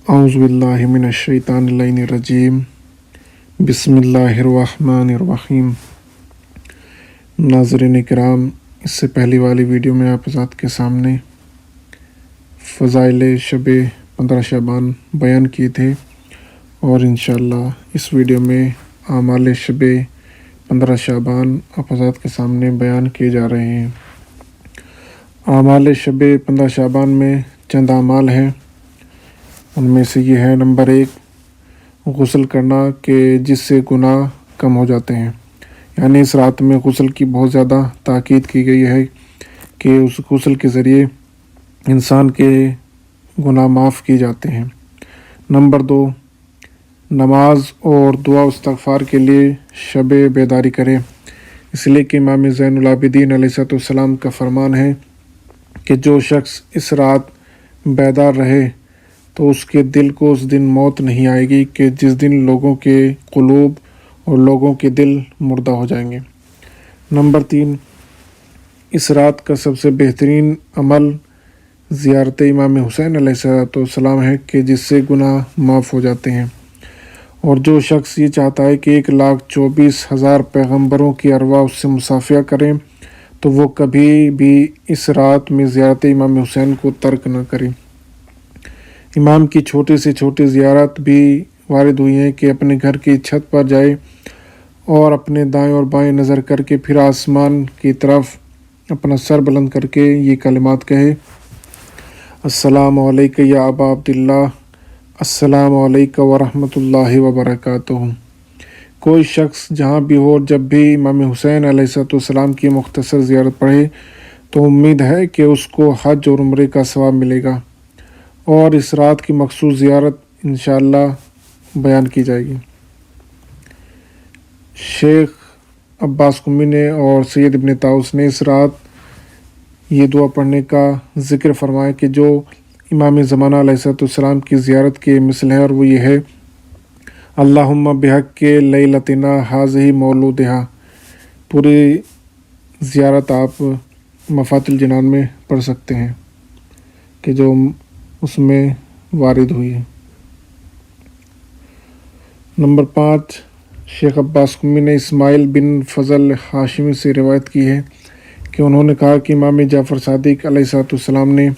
اعوذ باللہ من الشیطان اللعین الرجیم بسم اللہ الرحمن الرحیم۔ ناظرین کرام، اس سے پہلی والی ویڈیو میں آپ حضرات کے سامنے فضائل شب 15 شعبان بیان کیے تھے، اور انشاءاللہ اس ویڈیو میں اعمال شب 15 شعبان آپ حضرات کے سامنے بیان کیے جا رہے ہیں۔ اعمال شب 15 شعبان میں چند اعمال ہیں، ان میں سے یہ ہے نمبر 1 غسل کرنا، کہ جس سے گناہ کم ہو جاتے ہیں۔ یعنی اس رات میں غسل کی بہت زیادہ تاکید کی گئی ہے کہ اس غسل کے ذریعے انسان کے گناہ معاف کیے جاتے ہیں۔ نمبر 2 نماز اور دعا و استغفار کے لیے شب بیداری کرے، اس لیے کہ امام زین العابدین علیہ السلام کا فرمان ہے کہ جو شخص اس رات بیدار رہے تو اس کے دل کو اس دن موت نہیں آئے گی، کہ جس دن لوگوں کے قلوب اور لوگوں کے دل مردہ ہو جائیں گے۔ نمبر 3 اس رات کا سب سے بہترین عمل زیارت امام حسین علیہ السلام ہے، کہ جس سے گناہ معاف ہو جاتے ہیں۔ اور جو شخص یہ چاہتا ہے کہ 1,24,000 پیغمبروں کی ارواح اس سے مصافحہ کریں، تو وہ کبھی بھی اس رات میں زیارت امام حسین کو ترک نہ کرے۔ امام کی چھوٹی سے چھوٹی زیارت بھی وارد ہوئی ہے کہ اپنے گھر کی چھت پر جائے اور اپنے دائیں اور بائیں نظر کر کے پھر آسمان کی طرف اپنا سر بلند کر کے یہ کلمات کہے: السلام علیکہ یا ابا عبداللہ، السلام علیکہ ورحمۃ اللہ وبرکاتہ۔ کوئی شخص جہاں بھی ہو، جب بھی امام حسین علیہ السلام کی مختصر زیارت پڑھے تو امید ہے کہ اس کو حج اور عمرے کا ثواب ملے گا، اور اس رات کی مخصوص زیارت انشاءاللہ بیان کی جائے گی۔ شیخ عباس قمی نے اور سید ابن طاؤس نے اس رات یہ دعا پڑھنے کا ذکر فرمایا کہ جو امام زمانہ علیہ السلام کی زیارت کے مثل ہے، اور وہ یہ ہے: اللہم بحق لیلتنا ہذہ مولودہا۔ پوری زیارت آپ مفاتح الجنان میں پڑھ سکتے ہیں کہ جو اس میں وارد ہوئی ہے۔ نمبر 5 شیخ عباس قمی نے اسماعیل بن فضل ہاشمی سے روایت کی ہے کہ انہوں نے کہا کہ امام جعفر صادق علیہ السلام نے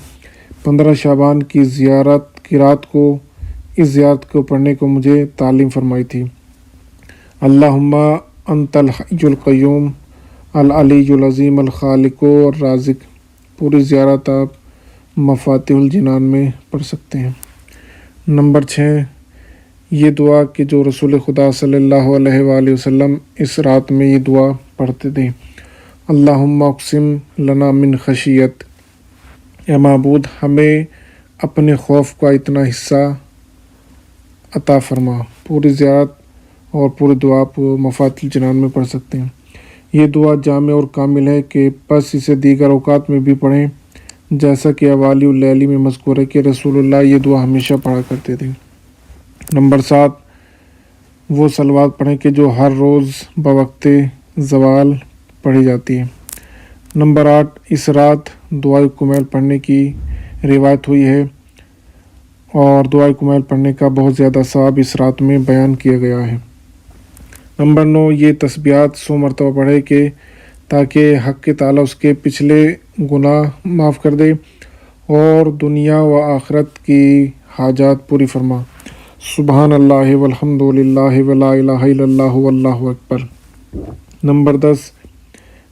15 شعبان کی زیارت کی رات کو اس زیارت کو پڑھنے کو مجھے تعلیم فرمائی تھی: اللہم انت الحی القیوم العلی العظیم الخالق الرازق۔ پوری زیارت آپ مفاتح الجنان میں پڑھ سکتے ہیں۔ نمبر 6 یہ دعا کہ جو رسول خدا صلی اللہ علیہ وآلہ وسلم اس رات میں یہ دعا پڑھتے تھے: اللہم اقسم لنا من خشیت۔ اے معبود، ہمیں اپنے خوف کا اتنا حصہ عطا فرما۔ پوری زیارت اور پوری دعا آپ مفاتح الجنان میں پڑھ سکتے ہیں۔ یہ دعا جامع اور کامل ہے، کہ بس اسے دیگر اوقات میں بھی پڑھیں، جیسا کہ اوالی اللیلی میں مذکور ہے کہ رسول اللہ یہ دعا ہمیشہ پڑھا کرتے تھے۔ نمبر 7 وہ صلوات پڑھیں کہ جو ہر روز بوقت زوال پڑھی جاتی ہے۔ نمبر 8 اس رات دعائے کمیل پڑھنے کی روایت ہوئی ہے، اور دعائے کمیل پڑھنے کا بہت زیادہ ثواب اس رات میں بیان کیا گیا ہے۔ نمبر 9 یہ تسبیحات 100 مرتبہ پڑھے کہ تاکہ حق تعالیٰ اس کے پچھلے گناہ معاف کر دے اور دنیا و آخرت کی حاجات پوری فرما۔ سبحان اللہ والحمد للہ ولا الہ الا اللہ واللہ اکبر۔ نمبر 10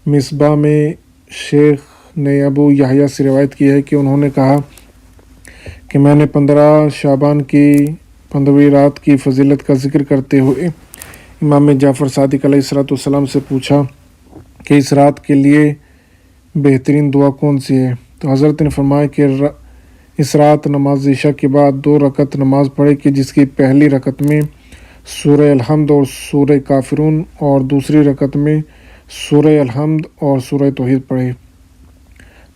مصباح میں شیخ نے ابو یحییٰ سے روایت کی ہے کہ انہوں نے کہا کہ میں نے 15 شعبان کی 15ویں رات کی فضیلت کا ذکر کرتے ہوئے امام جعفر صادق علیہ السلام سے پوچھا کہ اس رات کے لیے بہترین دعا کون سی ہے؟ تو حضرت نے فرمایا کہ اس رات نماز عشاء کے بعد 2 رکعت نماز پڑھے کہ جس کی پہلی رکعت میں سورہ الحمد اور سورہ کافرون، اور دوسری رکعت میں سورہ الحمد اور سورہ توحید پڑھے۔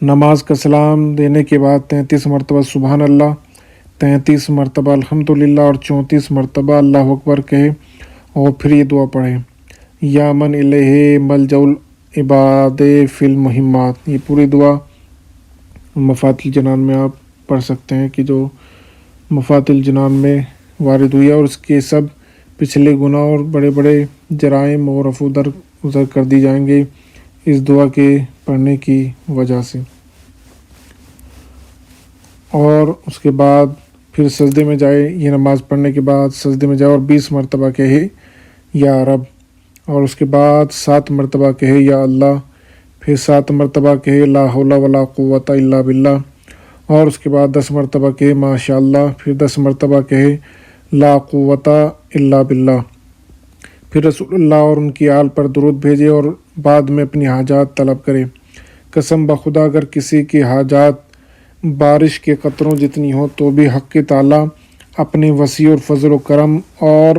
نماز کا سلام دینے کے بعد 33 مرتبہ سبحان اللہ، 33 مرتبہ الحمدللہ اور 34 مرتبہ اللہ اکبر کہے، اور پھر یہ دعا پڑھے: یا من الیہ ملجأ العباد فی المہمات۔ یہ پوری دعا مفاتح الجنان میں آپ پڑھ سکتے ہیں کہ جو مفات الجنان میں وارد ہوئی اور اس کے سب پچھلے گناہ اور بڑے بڑے جرائم اور رفع درگزر کر دی جائیں گے اس دعا کے پڑھنے کی وجہ سے۔ اور اس کے بعد پھر سجدے میں جائے، یہ نماز پڑھنے کے بعد سجدے میں جائے اور 20 مرتبہ کہے یا رب، اور اس کے بعد 7 مرتبہ کہے یا اللہ، پھر 7 مرتبہ کہے لا حول ولا قوت الا باللہ، اور اس کے بعد 10 مرتبہ کہے ماشاء اللہ، پھر 10 مرتبہ کہے لا قوت الا باللہ، پھر رسول اللہ اور ان کی آل پر درود بھیجے اور بعد میں اپنی حاجات طلب کرے۔ قسم بخدا اگر کسی کی حاجات بارش کے قطروں جتنی ہو تو بھی حق تعالیٰ اپنے وسیع اور فضل و کرم اور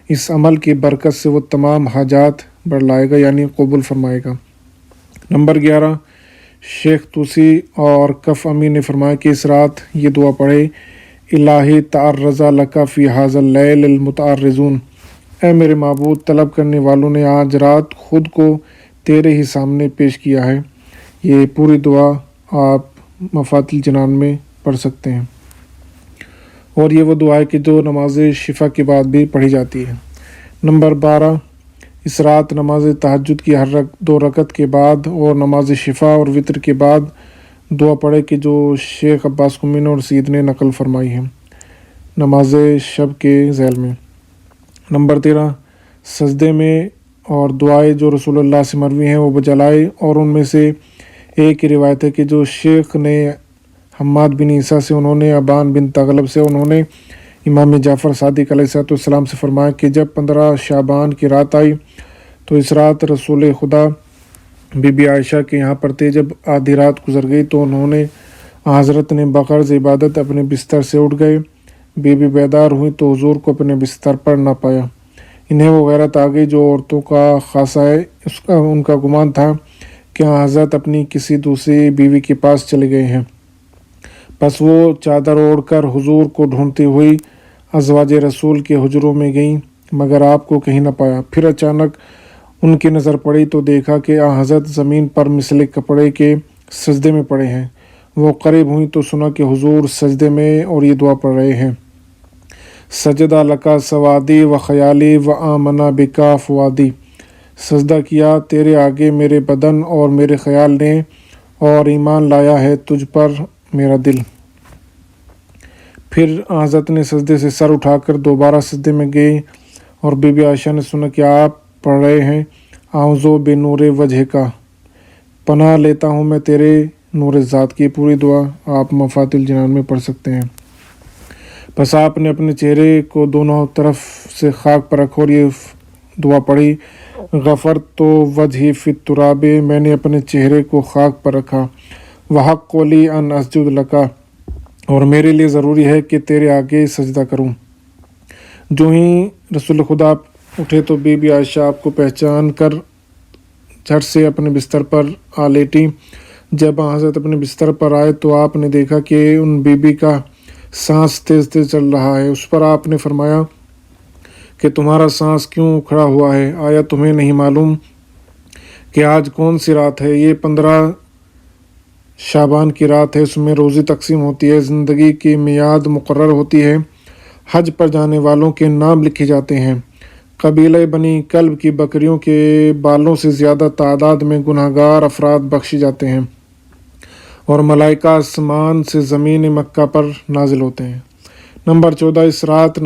اس عمل کی برکت سے وہ تمام حاجات بڑھلائے گا، یعنی قبول فرمائے گا۔ نمبر 11، شیخ توسی اور کف امین نے فرمایا کہ اس رات یہ دعا پڑھے، الہی تعرض لک فی ھذا اللیل المتعرضون، اے میرے معبود طلب کرنے والوں نے آج رات خود کو تیرے ہی سامنے پیش کیا ہے۔ یہ پوری دعا آپ مفات الجنان میں پڑھ سکتے ہیں، اور یہ وہ دعا ہے کہ جو نماز شفا کے بعد بھی پڑھی جاتی ہے۔ نمبر 12، اس رات نماز تہجد کی ہر 2 رکعت کے بعد اور نماز شفا اور وطر کے بعد دعا پڑھے کہ جو شیخ عباس قمی اور سید نے نقل فرمائی ہے نماز شب کے ذیل میں۔ نمبر 13، سجدے میں اور دعائیں جو رسول اللہ سے مروی ہیں وہ بجلائے، اور ان میں سے ایک ہی روایت ہے کہ جو شیخ نے حماد بن عیسیٰ سے، انہوں نے ابان بن تغلب سے، انہوں نے امام جعفر صادق علیہ السلام سے فرمایا کہ جب 15 شعبان کی رات آئی تو اس رات رسول خدا بی بی عائشہ کے یہاں پر تھے۔ جب آدھی رات گزر گئی تو انہوں نے حضرت نے بغرض عبادت اپنے بستر سے اٹھ گئے، بی بی بیدار ہوئی تو حضور کو اپنے بستر پر نہ پایا۔ انہیں وہ غیرت آ گئی جو عورتوں کا خاصہ ہے، ان کا گمان تھا کہ حضرت اپنی کسی دوسری بیوی کے پاس چلے گئے ہیں، پس وہ چادر اوڑھ کر حضور کو ڈھونڈتی ہوئی ازواج رسول کے حجروں میں گئیں مگر آپ کو کہیں نہ پایا۔ پھر اچانک ان کی نظر پڑی تو دیکھا کہ حضرت زمین پر مثل کپڑے کے سجدے میں پڑے ہیں۔ وہ قریب ہوئی تو سنا کہ حضور سجدے میں اور یہ دعا پڑھ رہے ہیں، سجدہ لکا سوادی و خیالی و آمنا بکا فوادی، سجدہ کیا تیرے آگے میرے بدن اور میرے خیال نے، اور ایمان لایا ہے تجھ پر میرا دل۔ پھر حضرت نے سجدے سے سر اٹھا کر دوبارہ سجدے میں گئے اور بی بی عائشہ نے سنا کہ آپ پڑھ رہے ہیں اعوذ بنور وجہ کا، پناہ لیتا ہوں میں تیرے نور ذات کی۔ پوری دعا آپ مفات الجنان میں پڑھ سکتے ہیں۔ بس آپ نے اپنے چہرے کو دونوں طرف سے خاک پر رکھا اور یہ دعا پڑھی، غفرت تو وجہی فی التراب، میں نے اپنے چہرے کو خاک پر رکھا، وحق قولی ان اسجد لکا، اور میرے لیے ضروری ہے کہ تیرے آگے سجدہ کروں۔ جو ہی رسول خدا اٹھے تو بی بی عائشہ آپ کو پہچان کر جھٹ سے اپنے بستر پر آ لیٹی۔ جب حضرت اپنے بستر پر آئے تو آپ نے دیکھا کہ ان بی بی کا سانس تیز تیز چل رہا ہے۔ اس پر آپ نے فرمایا کہ تمہارا سانس کیوں کھڑا ہوا ہے؟ آیا تمہیں نہیں معلوم کہ آج کون سی رات ہے؟ یہ 15 شعبان کی رات ہے، اس میں روزی تقسیم ہوتی ہے، زندگی کی میعاد مقرر ہوتی ہے، حج پر جانے والوں کے نام لکھے جاتے ہیں، قبیلہ بنی کلب کی بکریوں کے بالوں سے زیادہ تعداد میں گناہگار افراد بخشے جاتے ہیں، اور ملائکہ آسمان سے زمین مکہ پر نازل ہوتے ہیں۔ نمبر 14، اس رات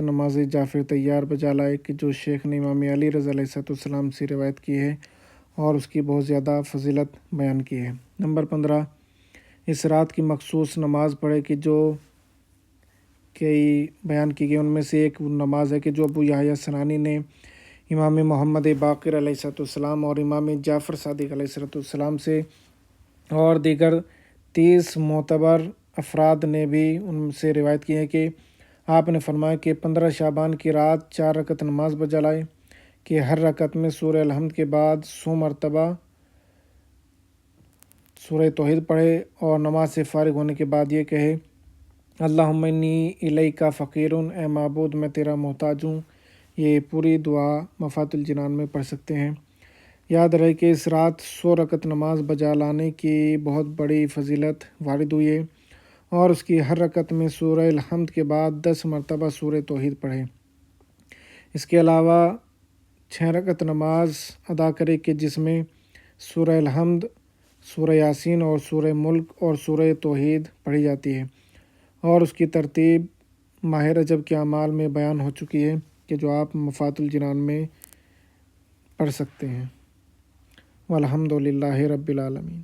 نماز جعفر تیار بجا لائے کہ جو شیخ نے امام علی رضی اللہ علیہ السلام سے روایت کی ہے اور اس کی بہت زیادہ فضیلت بیان کی ہے۔ نمبر 15، اس رات کی مخصوص نماز پڑھے کہ جو کئی بیان کی گئی، ان میں سے ایک نماز ہے کہ جو ابو یحییٰ سنانی نے امام محمد باقر علیہ السلام اور امام جعفر صادق علیہ السلام سے اور دیگر 30 معتبر افراد نے بھی ان سے روایت کی ہے کہ آپ نے فرمایا کہ 15 شعبان کی رات 4 رکعت نماز بجا لائے کہ ہر رکعت میں سورہ الحمد کے بعد 100 مرتبہ سورہ توحید پڑھے، اور نماز سے فارغ ہونے کے بعد یہ کہے اللہم انی الیک فقیرun، اے معبود میں تیرا محتاج ہوں۔ یہ پوری دعا مفات الجنان میں پڑھ سکتے ہیں۔ یاد رہے کہ اس رات 100 رکعت نماز بجا لانے کی بہت بڑی فضیلت وارد ہوئی ہے، اور اس کی ہر رکعت میں سورہ الحمد کے بعد 10 مرتبہ سورہ توحید پڑھے۔ اس کے علاوہ 6 رکعت نماز ادا کرے کہ جس میں سورہ الحمد، سورہ یاسین اور سورہ ملک اور سورہ توحید پڑھی جاتی ہے، اور اس کی ترتیب ماہ رجب کے اعمال میں بیان ہو چکی ہے کہ جو آپ مفات الجنان میں پڑھ سکتے ہیں۔ والحمد للہ رب العالمین۔